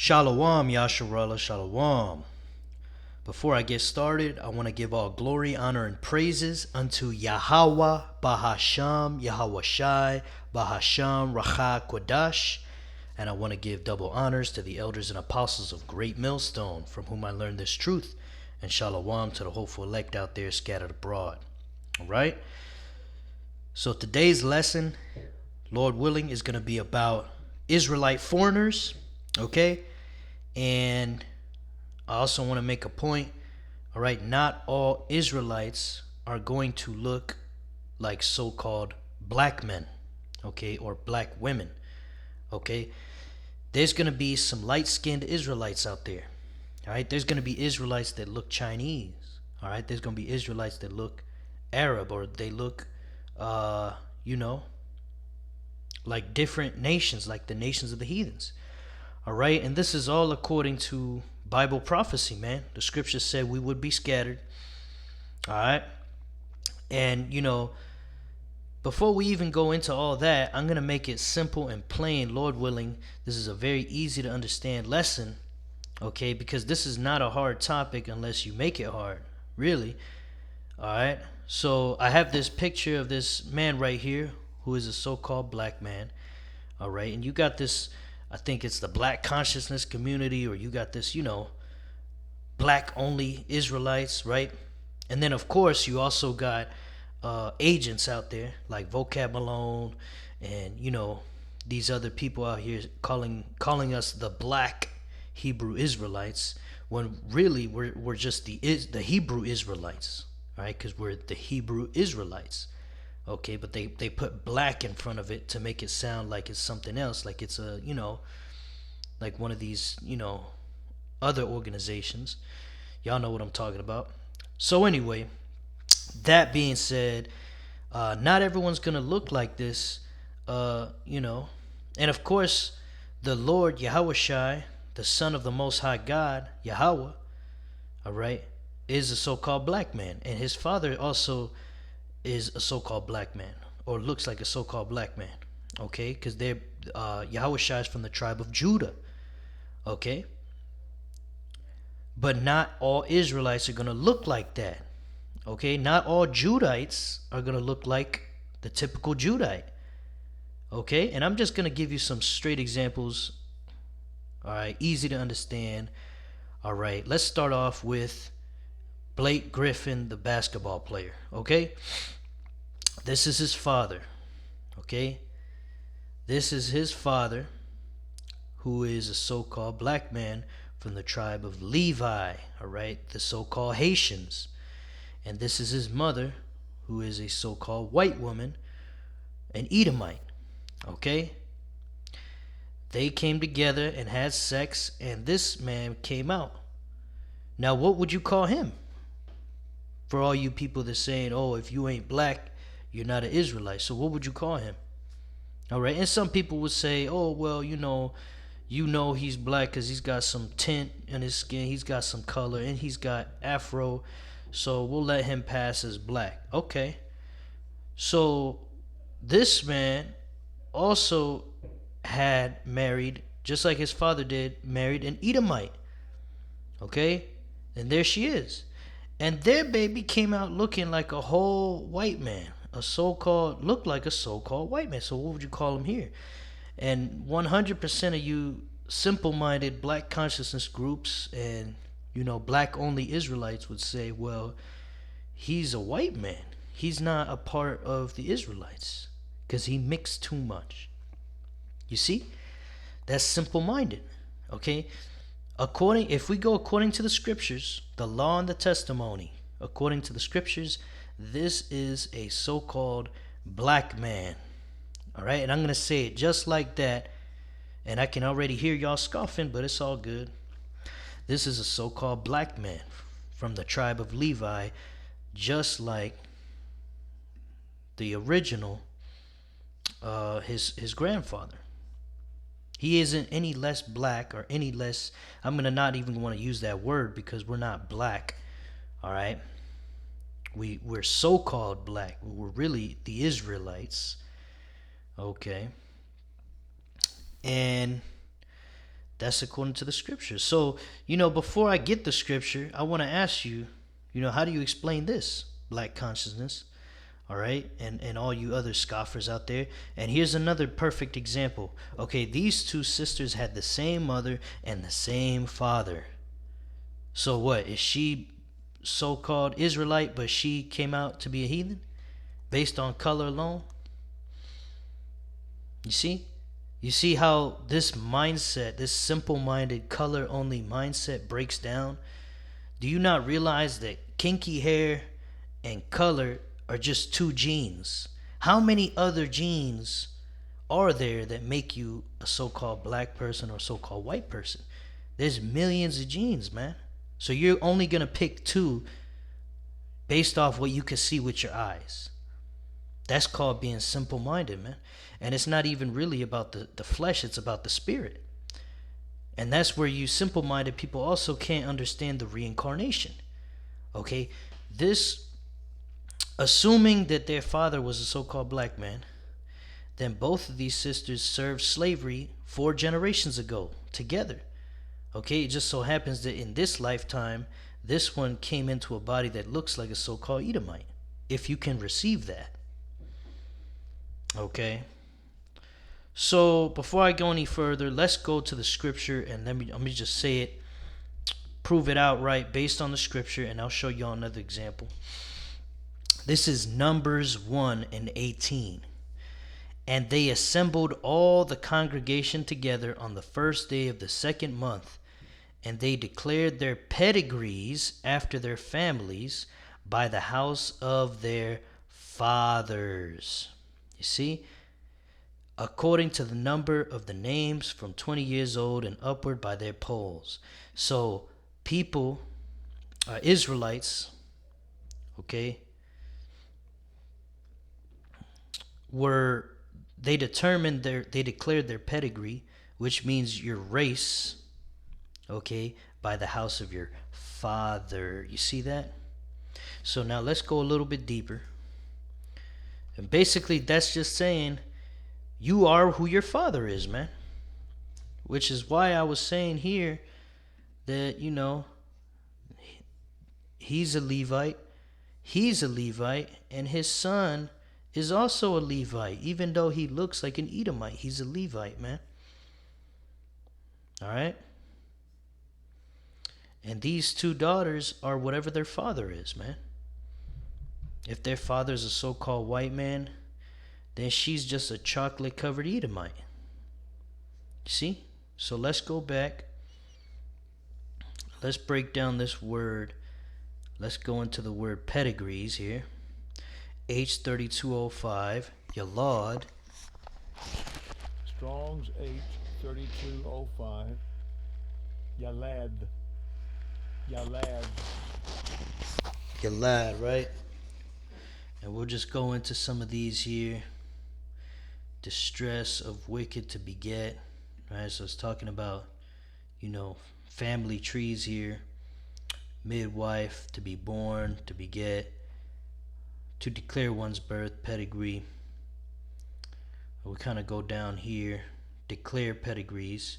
Shalom, Yasharallah, Shalom. Before I get started, I want to give all glory, honor, and praises unto Yahweh, Bahasham, Yahweh Shai, Bahasham, Racha Kodash. And I want to give double honors to the elders and apostles of Great Millstone, from whom I learned this truth. And Shalom to the hopeful elect out there scattered abroad. All right? So today's lesson, Lord willing, is going to be about Israelite foreigners. Okay? And I also want to make a point. All right, not all Israelites are going to look like so-called black men, okay, or black women, okay. There's going to be some light-skinned Israelites out there. All right, there's going to be Israelites that look Chinese. All right, there's going to be Israelites that look Arab, or they look you know, like different nations, like the nations of the heathens. All right, and this is all according to Bible prophecy, man. The scriptures said we would be scattered. All right, and before we even go into all that, I'm gonna make it simple and plain, Lord willing. This is a very easy to understand lesson, okay? Because this is not a hard topic unless you make it hard, really. All right, so I have this picture of this man right here who is a so-called black man. All right, and you got this, I think it's the black consciousness community, or you got this, black only Israelites, right? And then of course you also got agents out there like Vocab Malone, and these other people out here calling us the black Hebrew Israelites, when really we're just the Hebrew Israelites, right? Because we're the Hebrew Israelites. Okay, but they put black in front of it to make it sound like it's something else, like it's a like one of these other organizations. Y'all know what I'm talking about. So anyway, that being said, not everyone's gonna look like this, and of course the Lord Yahweh Shai, the Son of the Most High God Yahweh, all right, is a so-called black man, and his father also is a so-called black man, or looks like a so-called black man, okay? Because they're Yahweh Shai is from the tribe of Judah, okay? But not all Israelites are going to look like that, okay? Not all Judites are going to look like the typical Judite, okay? And I'm just going to give you some straight examples, all right? Easy to understand, all right? Let's start off with Blake Griffin, the basketball player, okay? This is his father, okay? This is his father, who is a so-called black man from the tribe of Levi, all right? The so-called Haitians. And this is his mother, who is a so-called white woman, an Edomite, okay? They came together and had sex, and this man came out. Now, what would you call him? For all you people that's saying, oh, if you ain't black, you're not an Israelite. So what would you call him? All right. And some people would say, oh, well, he's black because he's got some tint in his skin. He's got some color, and he's got afro. So we'll let him pass as black. Okay. So this man also had married, just like his father did, married an Edomite. Okay. And there she is. And their baby came out looking like a whole white man, looked like a so-called white man. So what would you call him here? And 100% of you simple-minded black consciousness groups and, black-only Israelites would say, well, he's a white man. He's not a part of the Israelites because he mixed too much. You see? That's simple-minded, okay? If we go according to the scriptures, the law and the testimony, according to the scriptures, this is a so-called black man. All right, and I'm going to say it just like that, and I can already hear y'all scoffing, but it's all good. This is a so-called black man from the tribe of Levi, just like the original, his grandfather. He isn't any less black or any less. I'm going to not even want to use that word because we're not black. All right. We're so-called black. We're really the Israelites. Okay. And That's according to the scripture. So, before I get the scripture, I want to ask you, how do you explain this black consciousness? All right, and all you other scoffers out there. And here's another perfect example. Okay, these two sisters had the same mother and the same father. So what? Is she so-called Israelite, but she came out to be a heathen based on color alone? You see? You see how this mindset, this simple-minded, color-only mindset breaks down? Do you not realize that kinky hair and color are just two genes? How many other genes are there that make you a so-called black person or so-called white person? There's millions of genes, man. So you're only going to pick two based off what you can see with your eyes. That's called being simple-minded, man. And it's not even really about the flesh, it's about the spirit. And that's where you simple-minded people also can't understand the reincarnation. Okay? This, assuming that their father was a so-called black man, then both of these sisters served slavery 4 generations ago together. Okay? It just so happens that in this lifetime, this one came into a body that looks like a so-called Edomite, if you can receive that. Okay? So before I go any further, let's go to the scripture and let me just say it, prove it outright based on the scripture, and I'll show you all another example. This is Numbers 1:18. And they assembled all the congregation together on the first day of the 2nd month, and they declared their pedigrees after their families by the house of their fathers. You see? According to the number of the names from 20 years old and upward by their polls. So people, Israelites, okay, they declared their pedigree, which means your race, okay, by the house of your father. You see that? So now let's go a little bit deeper. And basically that's just saying you are who your father is, man. Which is why I was saying here that, he's a Levite, and his son is also a Levite. Even though he looks like an Edomite, he's a Levite, man. All right? And these 2 daughters are whatever their father is, man. If their father's a so-called white man, then she's just a chocolate-covered Edomite. See? So let's go back. Let's break down this word. Let's go into the word pedigrees here. H3205, Yalad. Strong's H3205. Yalad. Yalad, right? And we'll just go into some of these here. Distress of wicked to beget, right? So it's talking about, family trees here. Midwife, to be born, to beget, to declare one's birth, pedigree. We kind of go down here, declare pedigrees,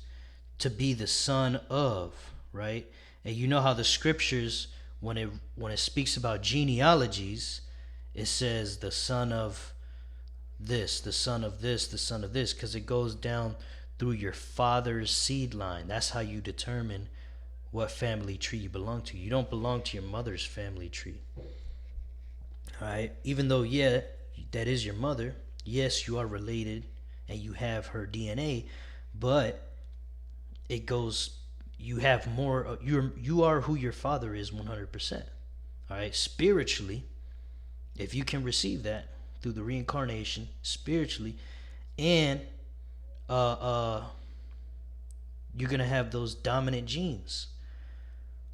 to be the son of, right? And you know how the scriptures, when it speaks about genealogies, it says the son of this, the son of this, the son of this, because it goes down through your father's seed line. That's how you determine what family tree you belong to. You don't belong to your mother's family tree. All right? Even though, yeah, that is your mother. Yes, you are related and you have her DNA, but it goes, you have more, you are who your father is 100%. All right? Spiritually, if you can receive that through the reincarnation, spiritually, and you're going to have those dominant genes.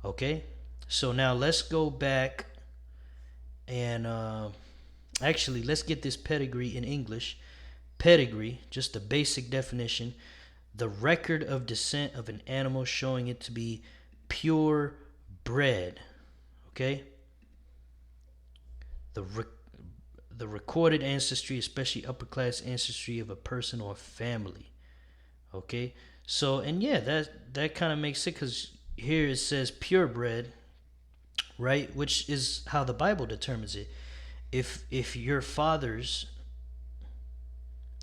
Okay, so now let's go back and actually let's get this pedigree in English. Pedigree, just a basic definition: the record of descent of an animal showing it to be pure bred. Okay, the recorded ancestry, especially upper class ancestry of a person or family. Okay, So, and yeah, that kind of makes it, because here it says purebred, right? Which is how the Bible determines it. If your father's,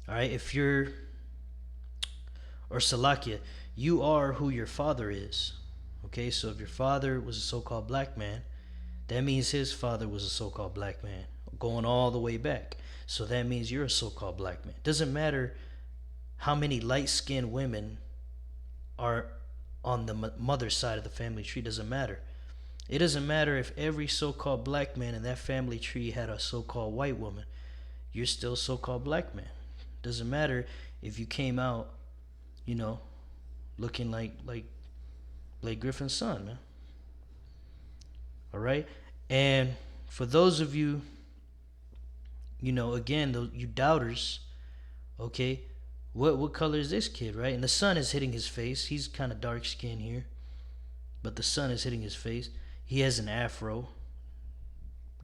all right, if you're, or Salakia, you are who your father is. Okay, so if your father was a so-called black man, that means his father was a so-called black man, going all the way back. So that means you're a so-called black man. Doesn't matter how many light-skinned women are on the mother's side of the family tree. Doesn't matter. It doesn't matter if every so-called black man in that family tree had a so-called white woman. You're still a so-called black man. Doesn't matter if you came out, you know, looking like Blake Griffin's son, man. All right, and for those of you, again, you doubters, okay, what color is this kid, right? And the sun is hitting his face. He's kind of dark skinned here, but the sun is hitting his face. He has an afro,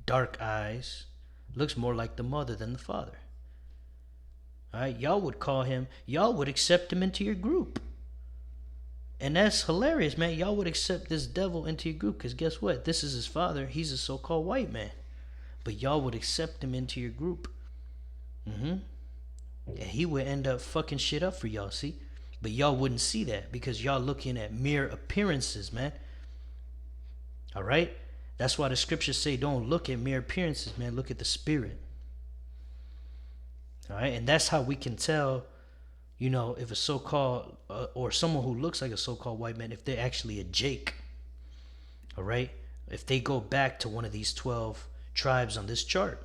dark eyes, looks more like the mother than the father. All right, y'all would accept him into your group. And that's hilarious, man. Y'all would accept this devil into your group, because guess what? This is his father. He's a so-called white man. But y'all would accept him into your group. And he would end up fucking shit up for y'all, see? But y'all wouldn't see that, because y'all looking at mere appearances, man. All right? That's why the scriptures say don't look at mere appearances, man. Look at the spirit. All right? And that's how we can tell, if a so-called, or someone who looks like a so-called white man, if they're actually a Jake. All right? If they go back to one of these 12 tribes on this chart,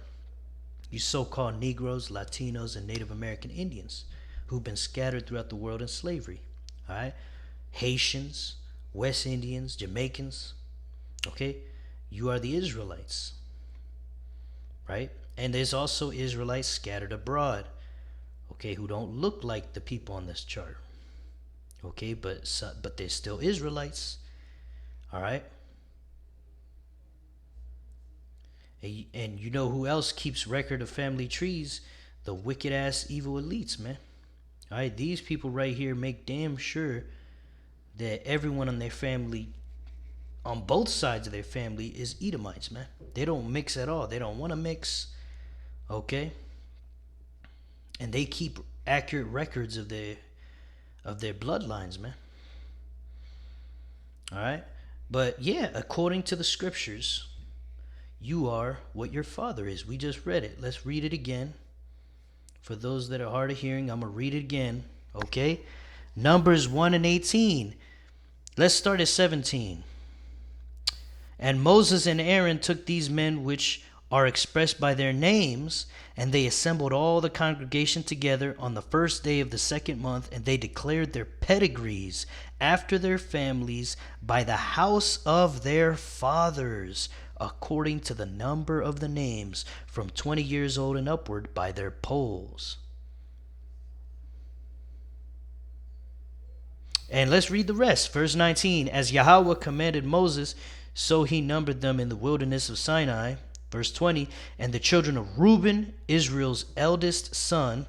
you so-called Negroes, Latinos, and Native American Indians who've been scattered throughout the world in slavery. All right? Haitians, West Indians, Jamaicans. Okay? You are the Israelites. Right? And there's also Israelites scattered abroad. Okay, who don't look like the people on this chart. Okay, but they're still Israelites. All right? And you know who else keeps record of family trees? The wicked ass evil elites, man. All right, these people right here make damn sure that everyone on their family, on both sides of their family, is Edomites, man. They don't mix at all. They don't want to mix. Okay? And they keep accurate records of their bloodlines, man. All right? But yeah, according to the scriptures, you are what your father is. We just read it. Let's read it again. For those that are hard of hearing, I'm going to read it again. Okay? Numbers 1 and 18. Let's start at 17. And Moses and Aaron took these men which are expressed by their names, and they assembled all the congregation together on the first day of the second month, and they declared their pedigrees after their families by the house of their fathers, according to the number of the names, from 20 years old and upward, by their polls. And let's read the rest. Verse 19. As Yahweh commanded Moses, so he numbered them in the wilderness of Sinai. Verse 20. And the children of Reuben, Israel's eldest son,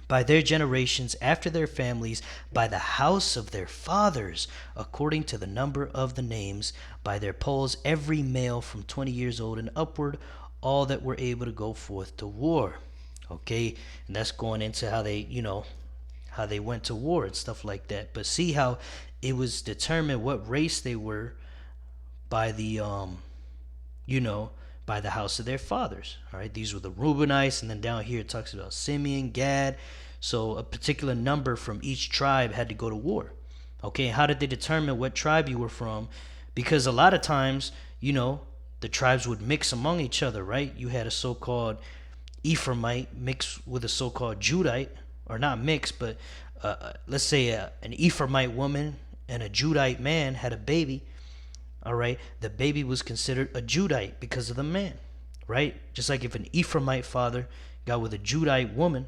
by their generations, after their families, by the house of their fathers, according to the number of the names, by their polls, every male from 20 years old and upward, all that were able to go forth to war. Okay, and that's going into how they, how they went to war and stuff like that. But see how it was determined what race they were by the, by the house of their fathers. All right, these were the Reubenites, and then down here it talks about Simeon, Gad. So a particular number from each tribe had to go to war. Okay, how did they determine what tribe you were from? Because a lot of times, the tribes would mix among each other, right? You had a so-called Ephraimite mixed with a so-called Judite, or not mixed, but let's say an Ephraimite woman and a Judite man had a baby. All right, the baby was considered a Judite because of the man, right? Just like if an Ephraimite father got with a Judite woman,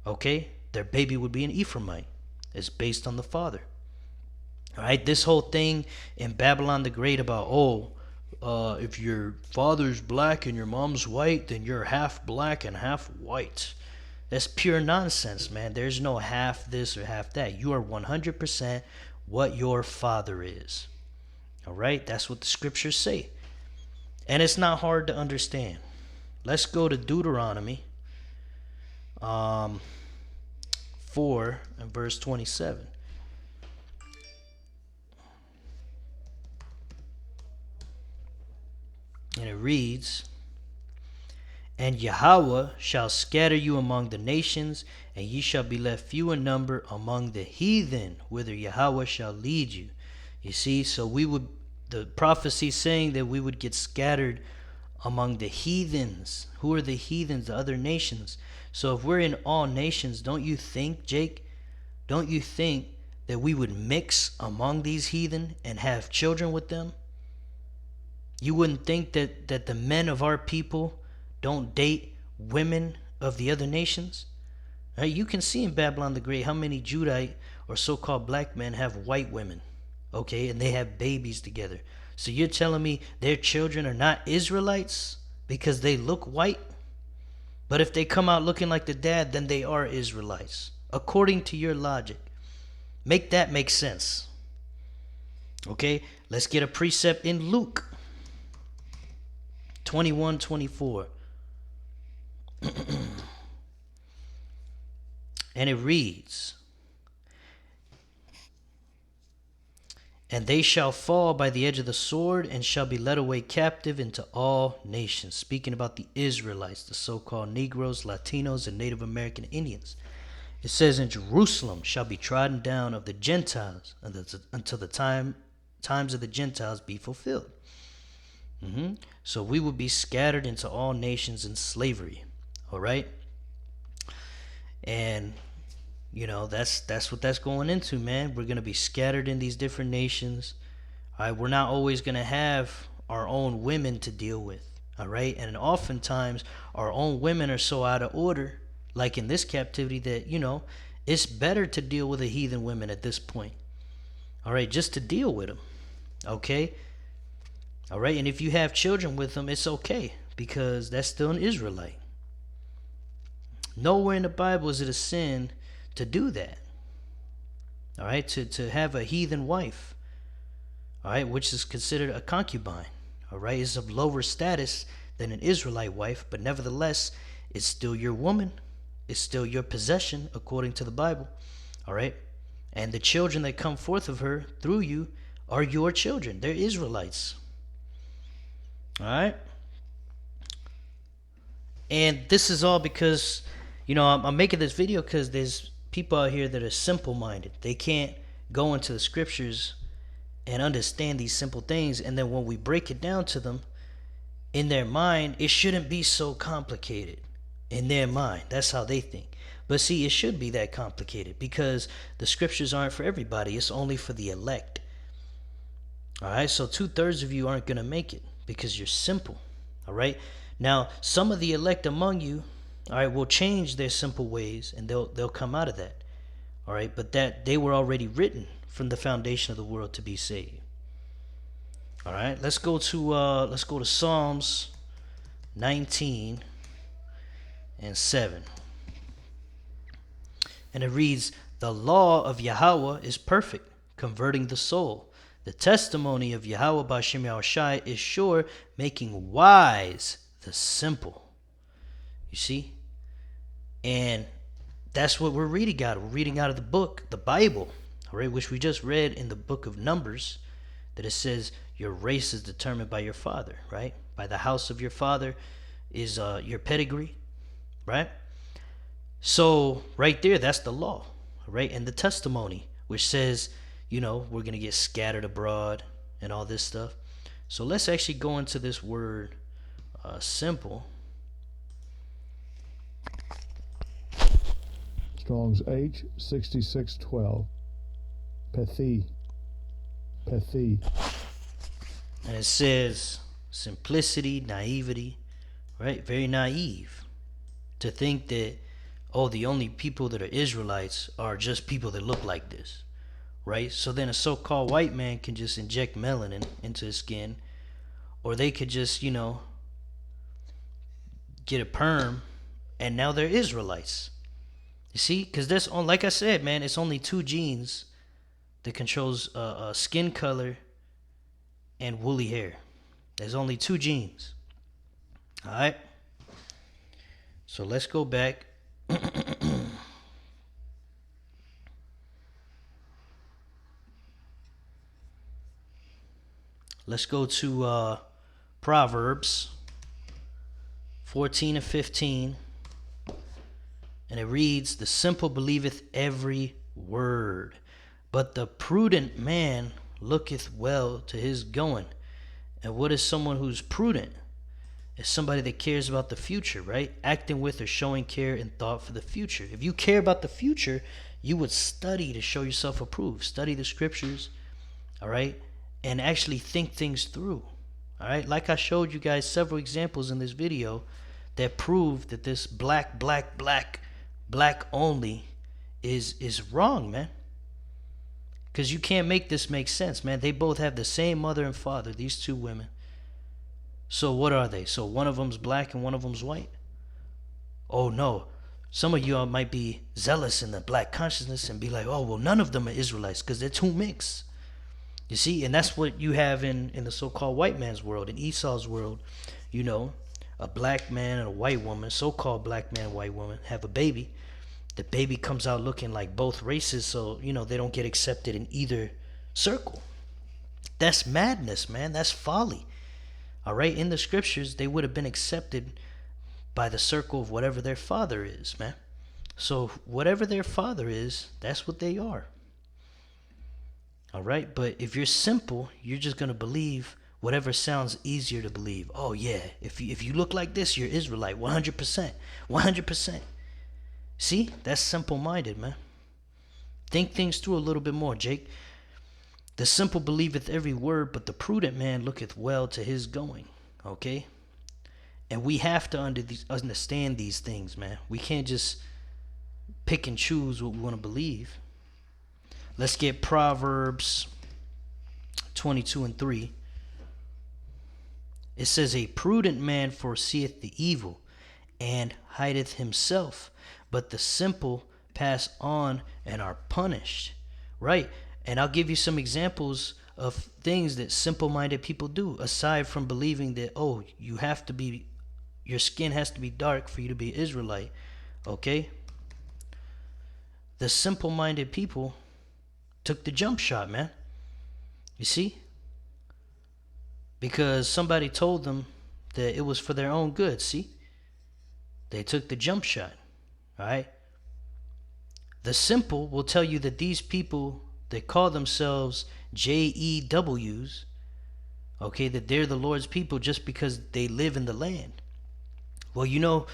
okay, their baby would be an Ephraimite. It's based on the father. All right, this whole thing in Babylon the Great about, if your father's black and your mom's white, then you're half black and half white. That's pure nonsense, man. There's no half this or half that. You are 100% what your father is. All right? That's what the scriptures say. And it's not hard to understand. Let's go to Deuteronomy 4 and verse 27. And it reads, "And Yahweh shall scatter you among the nations, and ye shall be left few in number among the heathen, whither Yahweh shall lead you." You see, so the prophecy saying that we would get scattered among the heathens. Who are the heathens? The other nations. So if we're in all nations, don't you think, Jake, don't you think that we would mix among these heathen and have children with them? You wouldn't think that the men of our people don't date women of the other nations? Right? You can see in Babylon the Great how many Judite or so-called black men have white women, okay, and they have babies together. So you're telling me their children are not Israelites because they look white? But if they come out looking like the dad, then they are Israelites, according to your logic. Make that make sense. Okay, let's get a precept in Luke 21:24. And it reads, "And they shall fall by the edge of the sword, and shall be led away captive into all nations." Speaking about the Israelites, the so-called Negroes, Latinos, and Native American Indians. It says, "And Jerusalem shall be trodden down of the Gentiles until the times of the Gentiles be fulfilled." So we will be scattered into all nations in slavery. All right. And that's what that's going into, man. We're going to be scattered in these different nations. All right, we're not always going to have our own women to deal with. All right, and oftentimes our own women are so out of order, like in this captivity, that it's better to deal with the heathen women at this point. All right, just to deal with them. Okay. All right, and if you have children with them, it's okay because that's still an Israelite. Nowhere in the Bible is it a sin to do that. All right, to have a heathen wife. All right, which is considered a concubine. All right, is of lower status than an Israelite wife, but nevertheless, it's still your woman. It's still your possession according to the Bible. All right, and the children that come forth of her through you are your children. They're Israelites. All right, and this is all because I'm making this video because there's people out here that are simple-minded. They can't go into the scriptures and understand these simple things, and then when we break it down to them, in their mind, it shouldn't be so complicated. In their mind, that's how they think. But see, it should be that complicated because the scriptures aren't for everybody. It's only for the elect. All right, so 2/3 of you aren't going to make it because you're simple. All right, now some of the elect among you, all right, will change their simple ways and they'll come out of that. All right, but that they were already written from the foundation of the world to be saved. All right, let's go to Psalms 19:7. And it reads, "The law of Yahweh is perfect, converting the soul. The testimony of Yahweh B'Shem Yahushai is sure, making wise the simple." You see? And that's what we're reading out of. We're reading out of the book, the Bible, all right, which we just read in the book of Numbers, that it says your race is determined by your father, right? By the house of your father is your pedigree, right? So right there, that's the law, right? And the testimony, which says, we're going to get scattered abroad and all this stuff. So let's actually go into this word simple. Strong's H 6612. Pethi. And it says simplicity, naivety, right? Very naive to think that, the only people that are Israelites are just people that look like this, right? So then a so-called white man can just inject melanin into his skin, or they could just, get a perm, and now they're Israelites. You see, because there's on, like I said, man, it's only two genes that controls skin color and woolly hair. There's only two genes. All right. So let's go back. Let's go to Proverbs 14 and 15. And it reads, "The simple believeth every word, but the prudent man looketh well to his going." And what is someone who's prudent? It's somebody that cares about the future, right? Acting with or showing care and thought for the future. If you care about the future, you would study to show yourself approved. Study the scriptures, all right? And actually think things through, all right? Like I showed you guys several examples in this video that prove that this black only is wrong, man. Because you can't make this make sense, man. They both have the same mother and father, these two women. So what are they? So one of them's black and one of them's white? Oh no. Some of you might be zealous in the black consciousness and be like, oh, well, none of them are Israelites because they're too mixed. You see, and that's what you have in the so-called white man's world, in Esau's world. You know, a black man and a white woman, so-called black man, white woman, have a baby. The baby comes out looking like both races, so, you know, they don't get accepted in either circle. That's madness, man. That's folly. All right, in the scriptures, they would have been accepted by the circle of whatever their father is, man. So whatever their father is, that's what they are. All right, but if you're simple, you're just going to believe whatever sounds easier to believe. Oh, yeah, if you look like this, you're Israelite, 100%, 100%. See, that's simple-minded, man. Think things through a little bit more, Jake. The simple believeth every word, but the prudent man looketh well to his going. Okay? And we have to understand these things, man. We can't just pick and choose what we want to believe. Let's get Proverbs 22 and 3. It says, "A prudent man foreseeth the evil, and hideth himself, but the simple pass on and are punished." Right? And I'll give you some examples of things that simple-minded people do, aside from believing that, oh, your skin has to be dark for you to be Israelite. Okay? The simple-minded people took the jump shot, man. You see? Because somebody told them that it was for their own good, see? They took the jump shot, all right? The simple will tell you that these people that call themselves JEWs, okay, that they're the Lord's people just because they live in the land. Well, you know,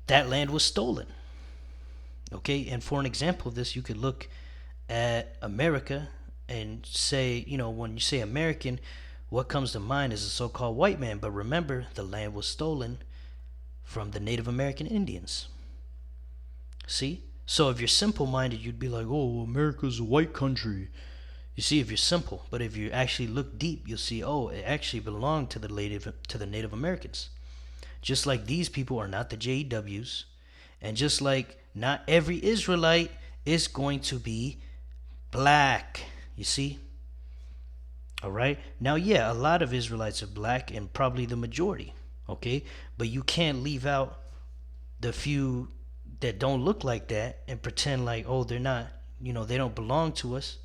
that land was stolen, okay? And for an example of this, you could look at America and say, you know, when you say American, what comes to mind is a so-called white man. But remember, the land was stolen from the Native American Indians. See? So if you're simple-minded, you'd be like, oh, America's a white country. You see, if you're simple. But if you actually look deep, you'll see, oh, it actually belonged to the Native Americans. Just like these people are not the JEWs. And just like not every Israelite is going to be black. You see? All right? Now, yeah, a lot of Israelites are black, and probably the majority. Okay? But you can't leave out the few that don't look like that and pretend like, oh, they're not, you know, they don't belong to us.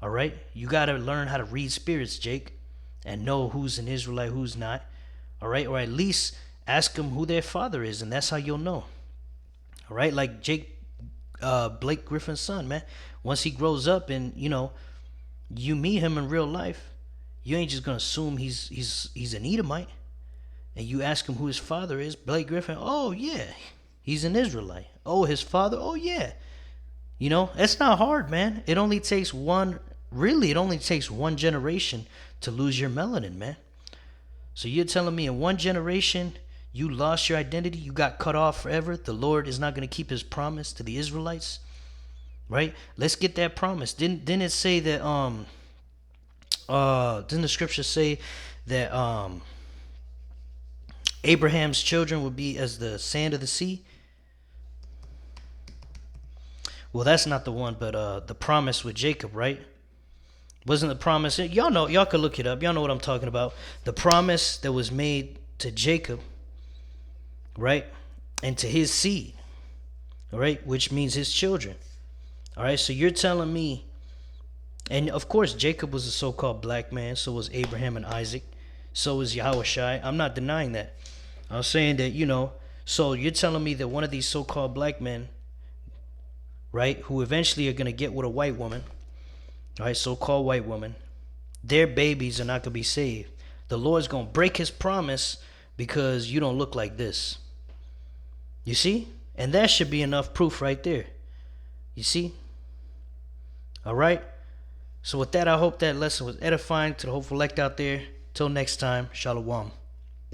All right? You got to learn how to read spirits, Jake, and know who's an Israelite, who's not. All right? Or at least ask them who their father is, and that's how you'll know. All right? Like Blake Griffin's son, man. Once he grows up and, you know, you meet him in real life, you ain't just going to assume he's an Edomite. And you ask him who his father is, Blake Griffin, oh, yeah, he's an Israelite. Oh, his father, oh, yeah. You know, it's not hard, man. It only takes one generation to lose your melanin, man. So you're telling me in one generation you lost your identity, you got cut off forever, the Lord is not going to keep his promise to the Israelites? Right? Let's get that promise. Didn't it say that didn't the scripture say that Abraham's children would be as the sand of the sea? Well, that's not the one, but the promise with Jacob, right? Wasn't the promise? Y'all know. Y'all could look it up. Y'all know what I'm talking about. The promise that was made to Jacob, right, and to his seed, all right, which means his children. All right. So you're telling me, and of course Jacob was a so-called black man. So was Abraham and Isaac. So was Yahushai. I'm not denying that. I'm saying that, So you're telling me that one of these so-called black men, right, who eventually are gonna get with a white woman, right, so-called white woman, their babies are not gonna be saved. The Lord's gonna break his promise because you don't look like this. You see? And that should be enough proof right there. You see? All right? So with that, I hope that lesson was edifying to the hopeful elect out there. Till next time, Shalom.